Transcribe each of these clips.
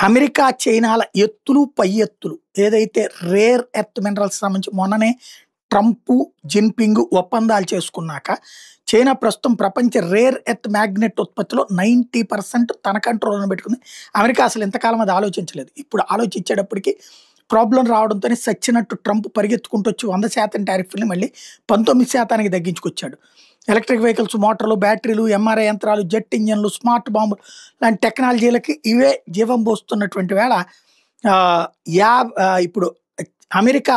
America, చైనాల ఎత్తులు, పై ఎత్తులు ఏదైతే రేర్ ఎర్త్ మినరల్స్ సంబంధించి మొన్ననే ట్రంపు, జిన్‌పింగ్ ఒప్పందాలు చేసుకున్నాక, చైనా ప్రస్తుతం ప్రపంచ రేర్ ఎర్త్ మ్యాగ్నెట్ ఉత్పత్తిలో 90% తన కంట్రోల్‌లోనే పెట్టుకుంది. అమెరికా అసలు ఇంతకాలం అది ఆలోచించలేదు. ఇప్పుడు ఆలోచించేటప్పటికి ప్రాబ్లమ్ రావడంతోనే సచ్చినట్టు ట్రంప్ పరిగెత్తుకుంటూ వచ్చి 100% టారిఫ్‌ని మళ్ళీ 19% తగ్గించుకొచ్చాడు. ఎలక్ట్రిక్ వెహికల్స్, మోటార్లు, బ్యాటరీలు, ఎంఆర్ఐ యంత్రాలు, జెట్ ఇంజిన్‌లు, స్మార్ట్ బాంబులు లాంటి టెక్నాలజీలకి ఇవే జీవం పోస్తున్నటువంటి వేళ ఆహ్, ఇప్పుడు అమెరికా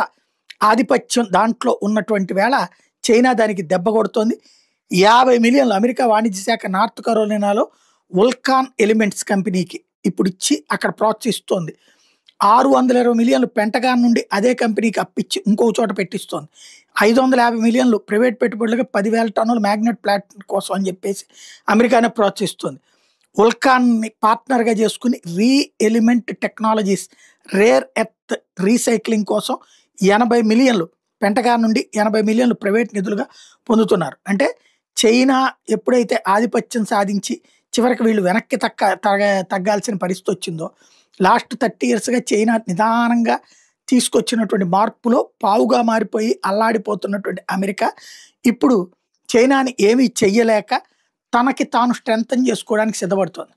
ఆధిపత్యం దాంట్లో ఉన్నటువంటి వేళ చైనా దానికి దెబ్బ కొడుతోంది. 50 మిలియన్లు అమెరికా వాణిజ్య శాఖ నార్త్ కరోలినాలో వోల్కాన్ ఎలిమెంట్స్ కంపెనీకి ఇప్పుడిచ్చి అక్కడ ప్రోత్సహిస్తోంది. 620 మిలియన్లు పెంటగాన్ నుండి అదే కంపెనీకి అప్పిచ్చి ఇంకో చోట పెట్టిస్తోంది. 550 మిలియన్లు ప్రైవేట్ పెట్టుబడులుగా 10,000 టన్నుల మ్యాగ్నెట్ ప్లాంట్ కోసం అని చెప్పేసి అమెరికానే ప్రోత్సహిస్తోంది. వోల్కాన్ని పార్ట్నర్‌గా చేసుకొని element technologies rare earth recycling కోసం 80 మిలియన్లు పెంటగాన్ నుండి 80 మిలియన్లు ప్రైవేట్ నిధులుగా పొందుతున్నారు. అంటే చైనా ఎప్పుడైతే ఆధిపత్యం సాధించి చివరికి వీళ్ళు వెనక్కి తగ్గాల్సిన పరిస్థితి వచ్చిందో, లాస్ట్ 30 ఇయర్స్‌గా చైనా నిదానంగా తీసుకొచ్చినటువంటి మార్పులో పావుగా మారిపోయి అల్లాడిపోతున్నటువంటి అమెరికా ఇప్పుడు చైనాని ఏమీ చెయ్యలేక తనకి తాను స్ట్రెంథెన్ చేసుకోవడానికి సిద్ధపడుతోంది.